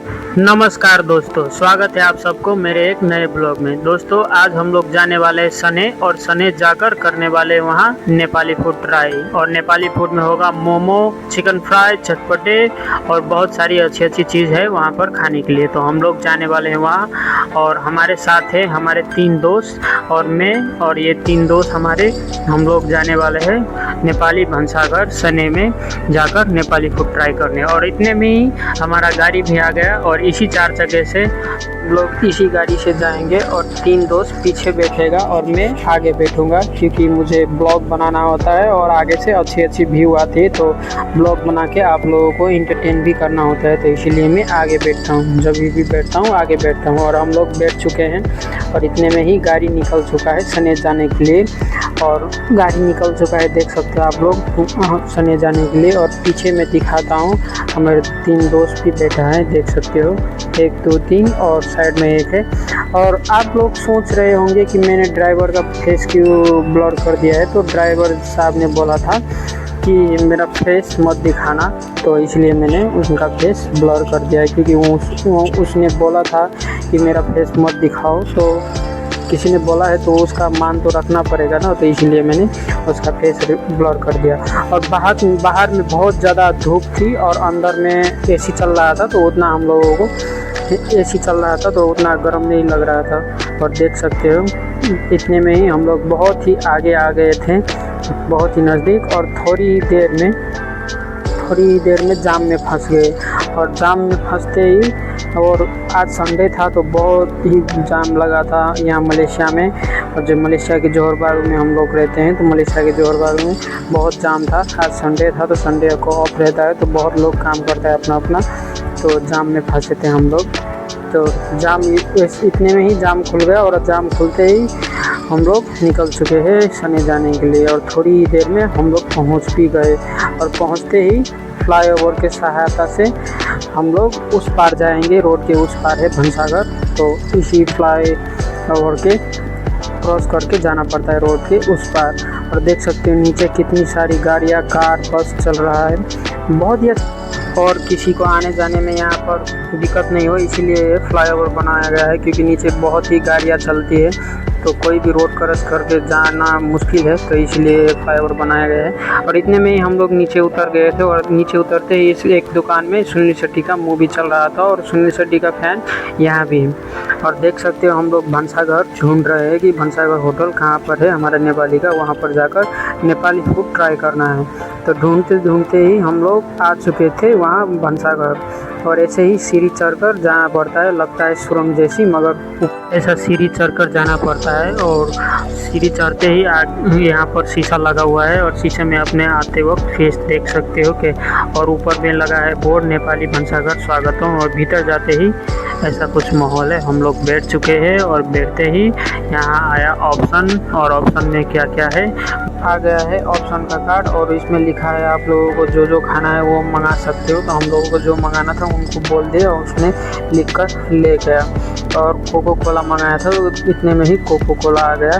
नमस्कार दोस्तों, स्वागत है आप सबको मेरे एक नए ब्लॉग में। दोस्तों आज हम लोग जाने वाले हैं सने, और सने जाकर करने वाले वहाँ नेपाली फूड ट्राई। और नेपाली फूड में होगा मोमो, चिकन फ्राई, चटपटे और बहुत सारी अच्छी अच्छी चीज़ है वहाँ पर खाने के लिए। तो हम लोग जाने वाले हैं वहाँ, और हमारे साथ है हमारे 3 दोस्त और मैं, और ये 3 दोस्त हमारे। हम लोग जाने वाले हैं नेपाली भंसाघर सने में जाकर नेपाली फूड ट्राई करने। और इतने में ही हमारा गाड़ी भी आ गया, और इसी 4 चक्के से लोग इसी गाड़ी से जाएंगे, और 3 दोस्त पीछे बैठेगा और मैं आगे बैठूंगा, क्योंकि मुझे ब्लॉग बनाना होता है और आगे से अच्छी अच्छी व्यू आती है, तो ब्लॉग बना के आप लोगों को इंटरटेन भी करना होता है। तो इसीलिए मैं आगे बैठता हूँ, जब भी बैठता हूँ आगे बैठता हूँ। और हम लोग बैठ चुके हैं, और इतने में ही गाड़ी निकल चुका है सने जाने के लिए। और गाड़ी निकल चुका है, देख सकते हो आप लोग सने जाने के लिए। और पीछे मैं दिखाता हूँ, हमारे 3 दोस्त भी बैठा है, देख सकते हो, 1 2 3 और साइड में 1 है। और आप लोग सोच रहे होंगे कि मैंने ड्राइवर का फेस क्यों ब्लर कर दिया है। तो ड्राइवर साहब ने बोला था कि मेरा फेस मत दिखाना, तो इसलिए मैंने उनका फेस ब्लर कर दिया है, क्योंकि उसने बोला था कि मेरा फेस मत दिखाओ। तो किसी ने बोला है तो उसका मान तो रखना पड़ेगा ना, तो इसलिए मैंने उसका फेस ब्लर कर दिया। और बाहर में बहुत ज़्यादा धूप थी, और अंदर में एसी चल रहा था, तो उतना हम लोगों को एसी चल रहा था तो उतना गर्म नहीं लग रहा था। और देख सकते हो इतने में ही हम लोग बहुत ही आगे आ गए थे, बहुत ही नज़दीक। और थोड़ी देर में जाम में फंस गए। और जाम में फंसते ही, और आज संडे था तो बहुत ही जाम लगा था यहाँ मलेशिया में। और जो मलेशिया के जोहर बारू में हम लोग रहते हैं, तो मलेशिया के जोहर बारू में बहुत जाम था। आज संडे था तो संडे को ऑफ रहता है, तो बहुत लोग काम करता है अपना अपना, तो जाम में फंसे थे हम लोग। तो जाम इतने में ही जाम खुल गया, और जाम खुलते ही हम लोग निकल चुके हैं सने जाने के लिए। और थोड़ी देर में हम लोग पहुंच भी गए, और पहुंचते ही फ्लाईओवर के सहायता से हम लोग उस पार जाएंगे। रोड के उस पार है भंसाघर, तो इसी फ्लाईओवर के क्रॉस करके जाना पड़ता है रोड के उस पार। और देख सकते हो नीचे कितनी सारी गाड़ियाँ, कार, बस चल रहा है, बहुत ही। और किसी को आने जाने में यहाँ पर दिक्कत नहीं हो, इसीलिए फ्लाईओवर बनाया गया है, क्योंकि नीचे बहुत ही गाड़ियाँ चलती है, तो कोई भी रोड क्रॉस करके जाना मुश्किल है, तो इसलिए फ्लाईओवर बनाया गया है। और इतने में ही हम लोग नीचे उतर गए थे, और नीचे उतरते ही इस एक दुकान में सुनील शेट्टी का मूवी चल रहा था, और सुनील शेट्टी का फैन यहाँ भी है। और देख सकते हो हम लोग भंसाघर ढूंढ रहे हैं कि भंसाघर होटल कहाँ पर है हमारे नेपाली का, वहाँ पर जाकर नेपाली फूड ट्राई करना है। तो ढूंढते ढूंढते ही हम लोग आ चुके थे वहाँ भंसाघर। और ऐसे ही सीढ़ी चढ़कर जाना पड़ता है, लगता है सुरंग जैसी, मगर ऐसा सीढ़ी चढ़कर जाना पड़ता है। और सीढ़ी चढ़ते ही यहाँ पर शीशा लगा हुआ है, और शीशे में अपने आते वक्त फेस देख सकते हो कि। और ऊपर में लगा है बोर्ड नेपाली भंसाघर स्वागतम। और भीतर जाते ही ऐसा कुछ माहौल है। हम लोग बैठ चुके हैं, और बैठते ही यहाँ आया ऑप्शन, और ऑप्शन में क्या क्या है आ गया है ऑप्शन का कार्ड, और इसमें लिखा है आप लोगों को जो जो खाना है वो मंगा सकते हो। तो हम लोगों को जो मंगाना था उनको बोल दिया, और उसने लिख कर ले गया। और कोको कोला मंगाया था, तो इतने में ही कोको कोला आ गया,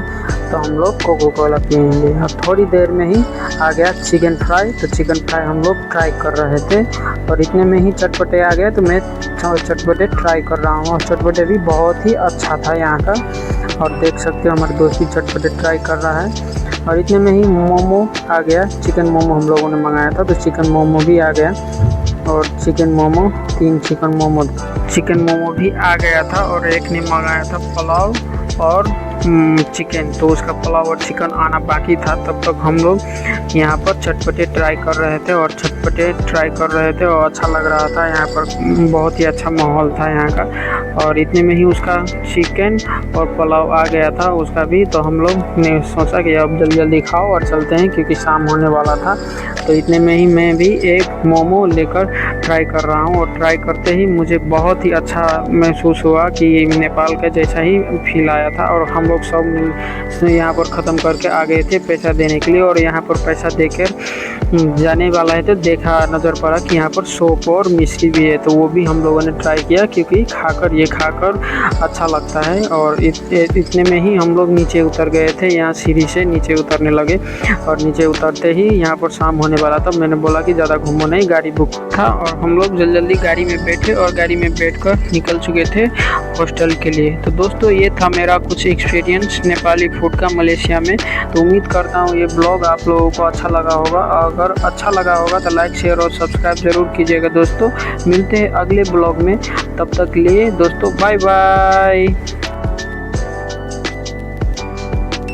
तो हम लोग कोको कोला पियेंगे। और थोड़ी देर में ही आ गया चिकन फ्राई, तो चिकन फ्राई हम लोग ट्राई कर रहे थे। और इतने में ही चटपटे आ गए, तो मैं चटपटे ट्राई कर रहा हूँ, और चटपटे भी बहुत ही अच्छा था यहाँ का। और देख सकते हो हमारे दोस्त भी चटपटे ट्राई कर रहा है। और इतने में ही मोमो आ गया, चिकन मोमो हम लोगों ने मंगाया था, तो चिकन मोमो भी आ गया। और चिकन मोमो 3 चिकन मोमो भी आ गया था। और एक ने मंगाया था पुलाव और चिकन, तो उसका पुलाव और चिकन आना बाकी था। तब तक हम लोग यहाँ पर चटपटे ट्राई कर रहे थे, और और अच्छा लग रहा था। यहाँ पर बहुत ही अच्छा माहौल था यहाँ का। और इतने में ही उसका चिकन और पुलाव आ गया था उसका भी। तो हम लोग ने सोचा कि अब जल्दी खाओ और चलते हैं, क्योंकि शाम होने वाला था। तो इतने में ही मैं भी एक मोमो लेकर ट्राई कर रहा हूँ, और ट्राई करते ही मुझे बहुत ही अच्छा महसूस हुआ कि नेपाल का जैसा ही फील आया था। और हम लोग सब यहाँ पर ख़त्म करके आ गए थे पैसा देने के लिए। और यहाँ पर पैसा देकर जाने वाला है तो देखा नज़र पड़ा कि यहाँ पर सोप और मिश्री भी है, तो वो भी हम लोगों ने ट्राई किया क्योंकि ये खाकर अच्छा लगता है। और इतने में ही हम लोग नीचे उतर गए थे, यहाँ सीढ़ी से नीचे उतरने लगे। और नीचे उतरते ही यहाँ पर शाम होने वाला था। मैंने बोला कि ज़्यादा घूमो नहीं, गाड़ी बुक था। और हम लोग जल्दी गाड़ी में बैठे और गाड़ी में बैठकर निकल चुके थे हॉस्टल के लिए। तो दोस्तों ये था मेरा कुछ एक्सपीरियंस नेपाली फूड का मलेशिया में। तो उम्मीद करता हूँ ये ब्लॉग आप लोगों को अच्छा लगा होगा। अगर अच्छा लगा होगा तो लाइक शेयर और सब्सक्राइब ज़रूर कीजिएगा दोस्तों। मिलते हैं अगले ब्लॉग में, तब तक लिए दोस्तों बाय बाय।